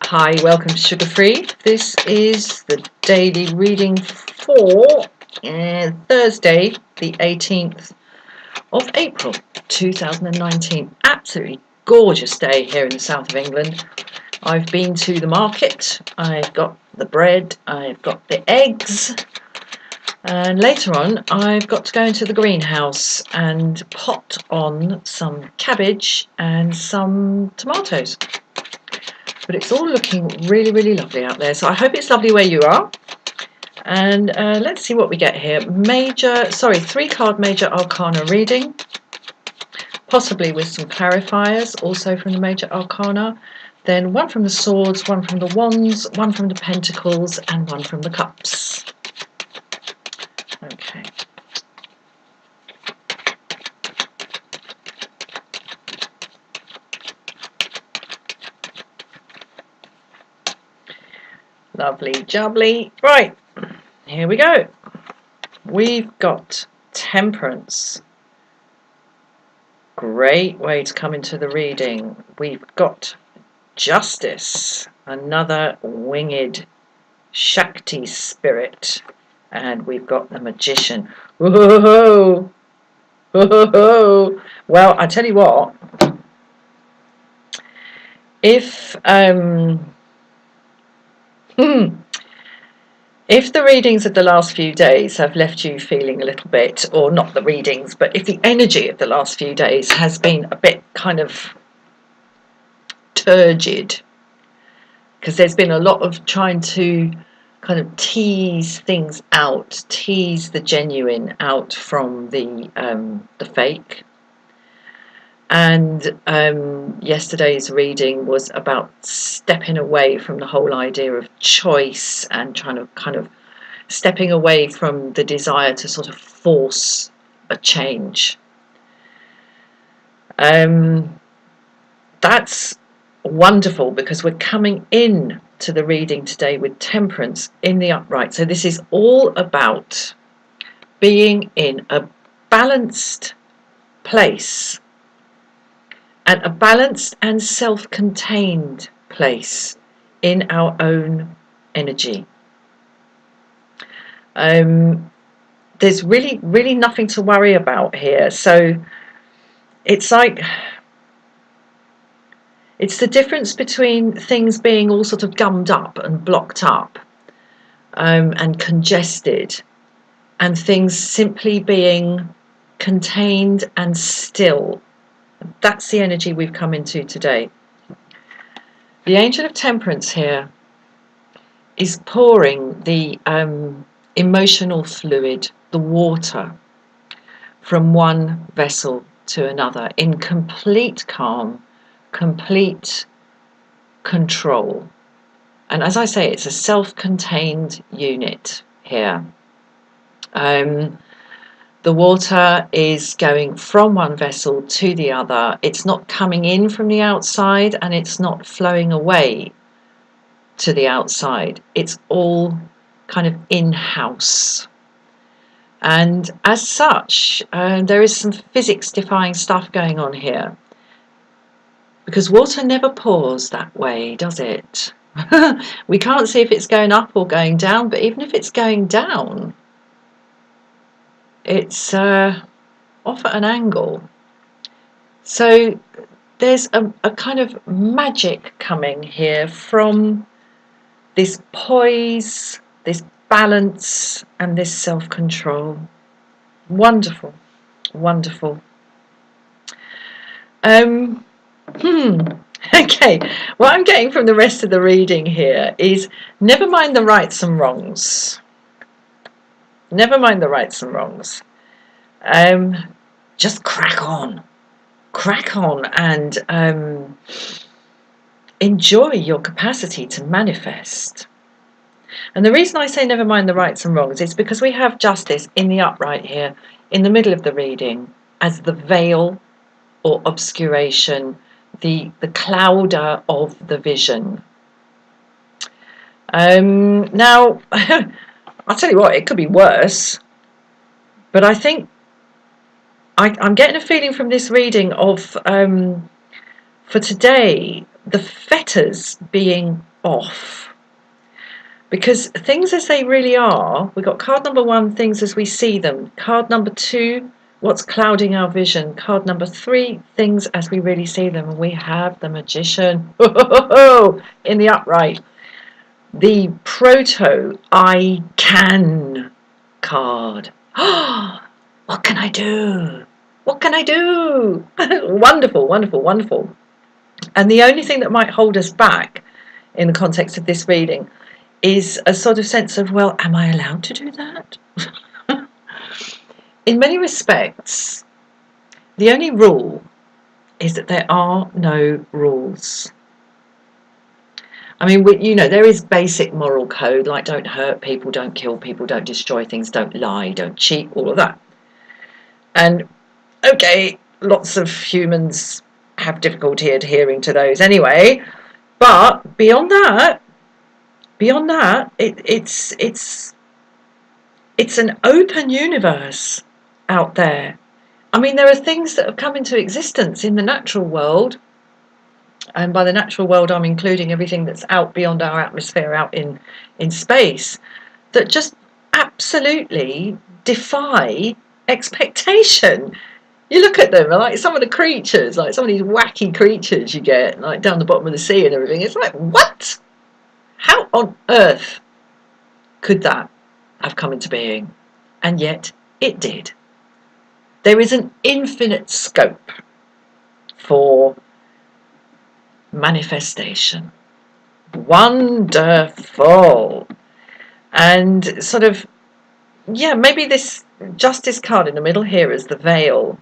Hi, welcome to Sugar Free. This is the daily reading for Thursday, the 18th of April 2019. Absolutely gorgeous day here in the south of England. I've been to the market, I've got the bread, I've got the eggs, and later on I've got to go into the greenhouse and pot on some cabbage and some tomatoes. But it's all looking really, really lovely out there. So I hope it's lovely where you are. And let's see what we get here. Three card Major Arcana reading, possibly with some clarifiers, also from the Major Arcana. Then one from the Swords, one from the Wands, one from the Pentacles, and one from the Cups. Okay. Lovely jubbly. Right, here we go. We've got Temperance. Great way to come into the reading. We've got Justice, another winged Shakti spirit. And we've got the Magician. Whoa! Whoa! Well, I tell you what, if if the readings of the last few days have left you feeling a little bit, or not the readings, but if the energy of the last few days has been a bit kind of turgid, because there's been a lot of trying to kind of tease things out, tease the genuine out from the fake. And yesterday's reading was about stepping away from the whole idea of choice and trying to kind of stepping away from the desire to sort of force a change. That's wonderful, because we're coming in to the reading today with Temperance in the upright. So this is all about being in a balanced place, and a balanced and self-contained place in our own energy. There's really, really nothing to worry about here. So it's like, it's the difference between things being all sort of gummed up and blocked up and congested, and things simply being contained and still. That's the energy we've come into today. The Angel of Temperance here is pouring the emotional fluid, the water, from one vessel to another in complete calm, complete control. And as I say, it's a self-contained unit here. The water is going from one vessel to the other. It's not coming in from the outside, and it's not flowing away to the outside. It's all kind of in-house. And as such, there is some physics-defying stuff going on here, because water never pours that way, does it? We can't see if it's going up or going down, but even if it's going down, it's off at an angle. So there's a kind of magic coming here from this poise, this balance, and this self-control. Wonderful, wonderful. Okay, what I'm getting from the rest of the reading here is, never mind the rights and wrongs. Never mind the rights and wrongs. Just crack on, and enjoy your capacity to manifest. And the reason I say never mind the rights and wrongs is because we have Justice in the upright here in the middle of the reading as the veil or obscuration, the clouder of the vision. Now, I'll tell you what, it could be worse, but I think I'm getting a feeling from this reading of, for today, the fetters being off. Because things as they really are, we've got card number 1, things as we see them. Card number 2, what's clouding our vision. Card number 3, things as we really see them. And we have the Magician in the upright. The proto I can card. What can I do? What can I do? Wonderful, wonderful, wonderful. And the only thing that might hold us back in the context of this reading is a sort of sense of, well, am I allowed to do that? In many respects, the only rule is that there are no rules. I mean, there is basic moral code, like don't hurt people, don't kill people, don't destroy things, don't lie, don't cheat, all of that. And, okay, lots of humans have difficulty adhering to those anyway. But beyond that, it's an open universe out there. I mean, there are things that have come into existence in the natural world, and by the natural world I'm including everything that's out beyond our atmosphere, out in space, that just absolutely defy expectation. You look at them, like some of the creatures, like some of these wacky creatures you get, like down the bottom of the sea and everything. It's like, what? How on earth could that have come into being? And yet it did. There is an infinite scope for manifestation. Wonderful. And sort of, maybe this Justice card in the middle here is the veil.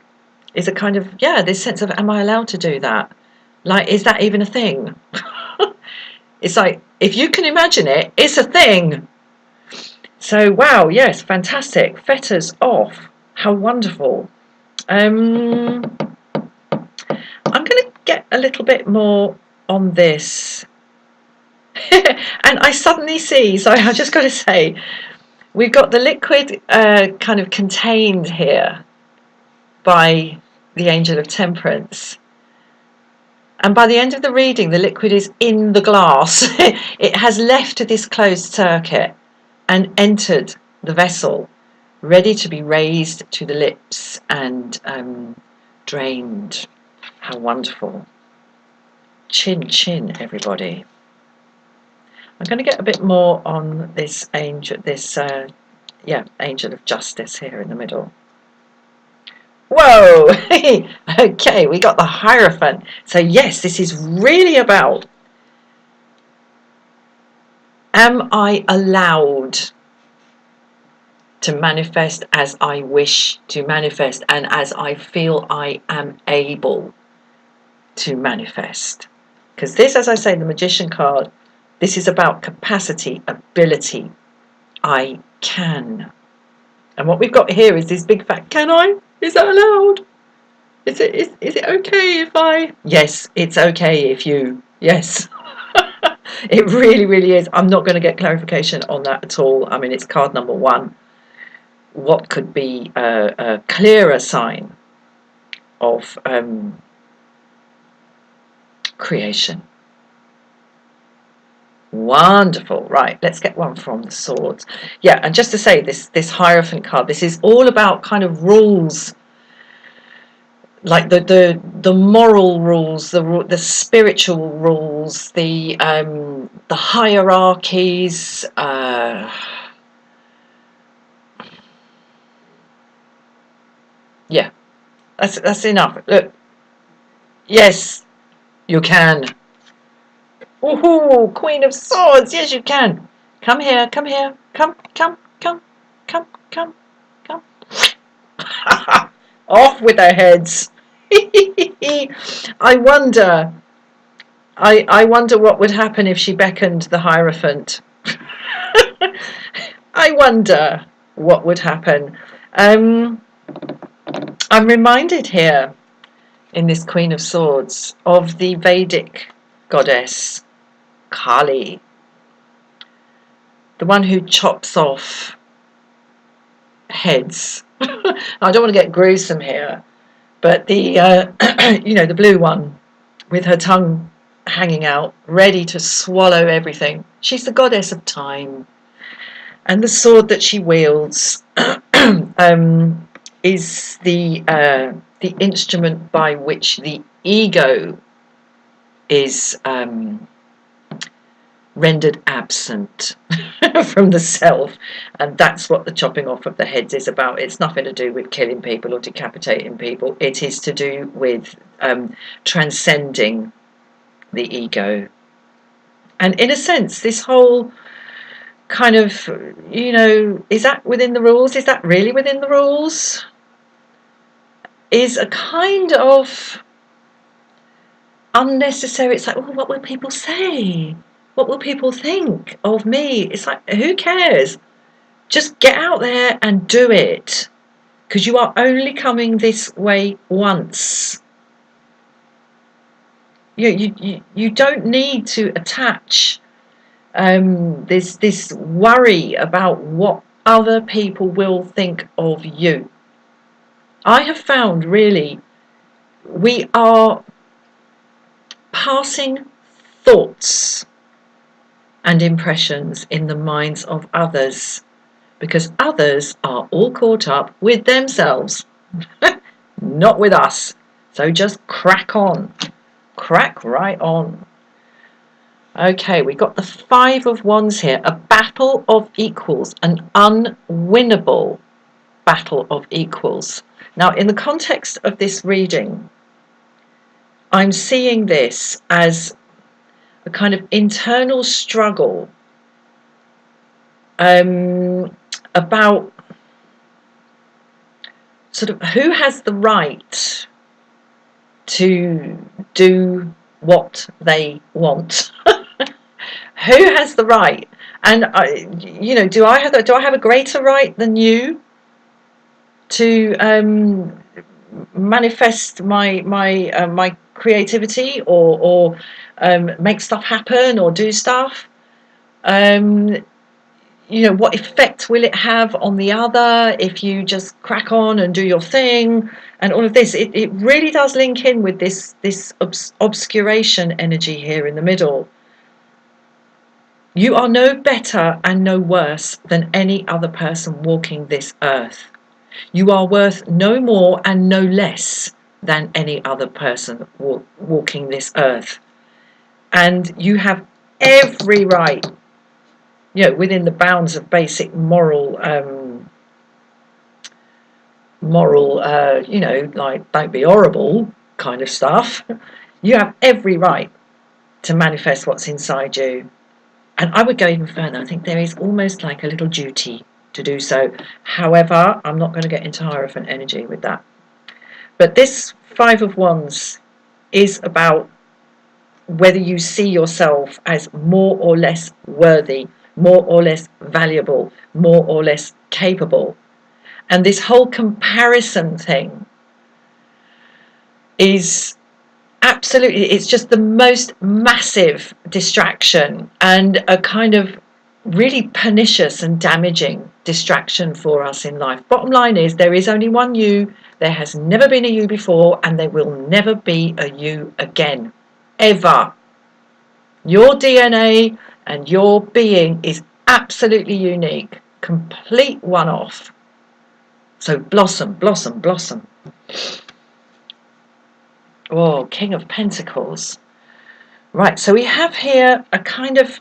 Is a kind of, this sense of, am I allowed to do that? Like, is that even a thing? It's like, if you can imagine it, it's a thing. So, wow, yes, fantastic. Fetters off. How wonderful. I'm going to get a little bit more on this. And I suddenly see, so I just got to say, we've got the liquid kind of contained here by the Angel of Temperance. And by the end of the reading, the liquid is in the glass. It has left this closed circuit and entered the vessel, ready to be raised to the lips and drained. How wonderful. Chin, chin, everybody. I'm going to get a bit more on this angel, Angel of Justice here in the middle. Whoa! Okay, we got the Hierophant. So yes, this is really about, am I allowed to manifest as I wish to manifest and as I feel I am able to manifest? Because this, as I say, the Magician card, this is about capacity, ability. I can. And what we've got here is this big fat, can I? Is that allowed? Is it okay if I? Yes, it's okay if you. Yes. It really, really is. I'm not going to get clarification on that at all. I mean, it's card number 1. What could be a clearer sign of creation? Wonderful. Right, let's get one from the swords. Yeah, and just to say, this Hierophant card, this is all about kind of rules, like the moral rules, the spiritual rules, the hierarchies. Yeah, that's enough. Look, yes, you can. Ooh, Queen of Swords. Yes, you can. Come here. Come here. Come. Off with their heads. I wonder what would happen if she beckoned the Hierophant. I wonder what would happen. I'm reminded here in this Queen of Swords of the Vedic goddess Kali, the one who chops off heads. I don't want to get gruesome here, but the the blue one with her tongue hanging out, ready to swallow everything. She's the goddess of time. And the sword that she wields is the instrument by which the ego is rendered absent from the self, and that's what the chopping off of the heads is about. It's nothing to do with killing people or decapitating people. It is to do with transcending the ego. And in a sense, this whole kind of, is that within the rules? Is that really within the rules? Is a kind of unnecessary. It's like, well, what will people say? What will people think of me? It's like, who cares? Just get out there and do it, because you are only coming this way once. You don't need to attach this worry about what other people will think of you. I have found, really, we are passing thoughts and impressions in the minds of others, because others are all caught up with themselves, not with us. So just crack on, crack right on. Okay, we got the 5 of Wands here, a battle of equals, an unwinnable battle of equals. Now, in the context of this reading, I'm seeing this as a kind of internal struggle about sort of who has the right to do what they want. Who has the right? And do I have a greater right than you to manifest my creativity, or make stuff happen, or do stuff? What effect will it have on the other if you just crack on and do your thing? And all of this, it really does link in with this obscuration energy here in the middle. You are no better and no worse than any other person walking this earth. You are worth no more and no less than any other person walking this earth. And you have every right, within the bounds of basic moral, like don't be horrible kind of stuff. You have every right to manifest what's inside you. And I would go even further. I think there is almost like a little duty to do so. However, I'm not going to get into Hierophant energy with that. But this 5 of Wands is about whether you see yourself as more or less worthy, more or less valuable, more or less capable. And this whole comparison thing is absolutely, it's just the most massive distraction, and a kind of really pernicious and damaging distraction for us in life. Bottom line is, there is only one you. There has never been a you before, and there will never be a you again, ever. Your DNA and your being is absolutely unique, complete one-off. So blossom, blossom, blossom. Oh, King of Pentacles. Right, so we have here a kind of,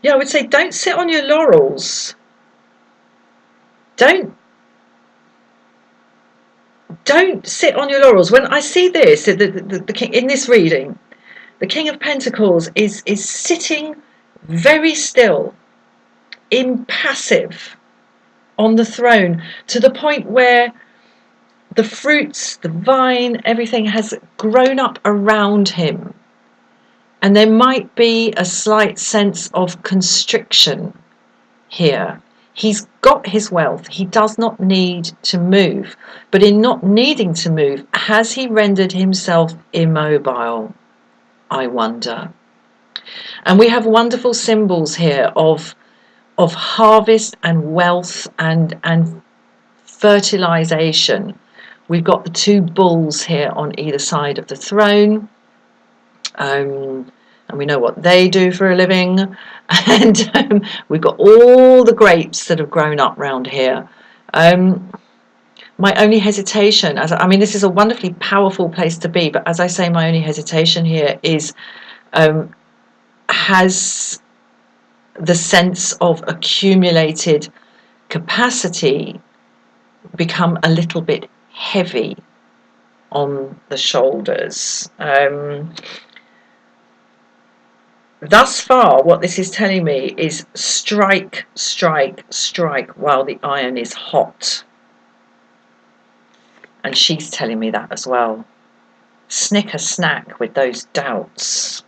I would say, don't sit on your laurels. Don't sit on your laurels. When I see this, the king in this reading, the King of Pentacles is sitting very still, impassive on the throne, to the point where the fruits, the vine, everything has grown up around him. And there might be a slight sense of constriction here. He's got his wealth. He does not need to move. But in not needing to move, has he rendered himself immobile? I wonder. And we have wonderful symbols here of harvest and wealth and fertilization, We've got the two bulls here on either side of the throne. And we know what they do for a living. And we've got all the grapes that have grown up round here. My only hesitation, this is a wonderfully powerful place to be, but as I say, my only hesitation here is, has the sense of accumulated capacity become a little bit heavy on the shoulders? Thus far, what this is telling me is strike, strike, strike while the iron is hot. And she's telling me that as well. Snicker snack with those doubts.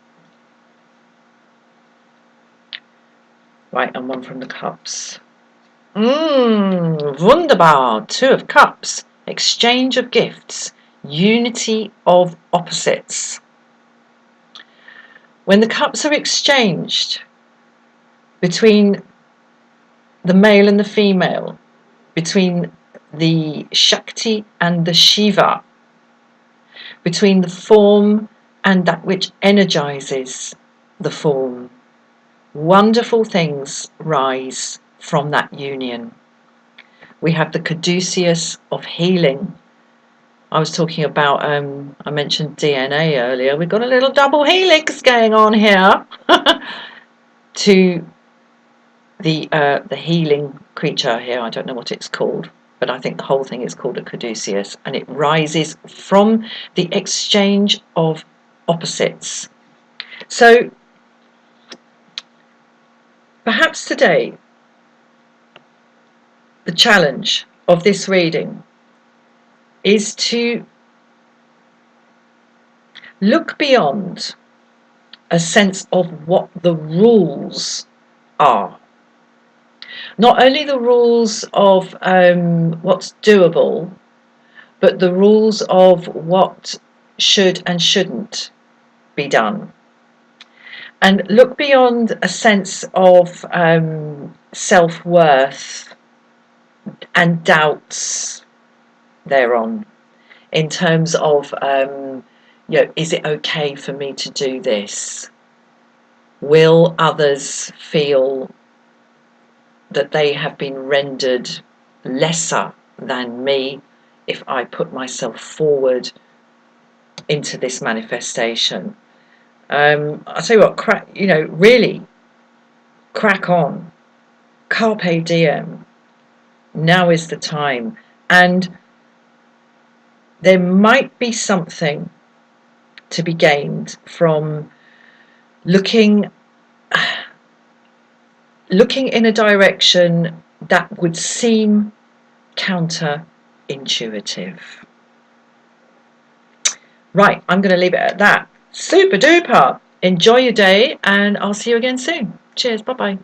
Right, and one from the cups. Wunderbar. 2 of cups. Exchange of gifts. Unity of opposites. When the cups are exchanged between the male and the female, between the Shakti and the Shiva, between the form and that which energizes the form, wonderful things rise from that union. We have the caduceus of healing. I was talking about, I mentioned DNA earlier. We've got a little double helix going on here to the healing creature here. I don't know what it's called, but I think the whole thing is called a caduceus, and it rises from the exchange of opposites. So perhaps today the challenge of this reading is to look beyond a sense of what the rules are. Not only the rules of what's doable, but the rules of what should and shouldn't be done. And look beyond a sense of self-worth and doubts thereon, in terms of, is it okay for me to do this? Will others feel that they have been rendered lesser than me if I put myself forward into this manifestation? I'll tell you what, really crack on. Carpe Diem. Now is the time. And there might be something to be gained from looking in a direction that would seem counterintuitive. Right, I'm going to leave it at that. Super duper. Enjoy your day, and I'll see you again soon. Cheers. Bye-bye.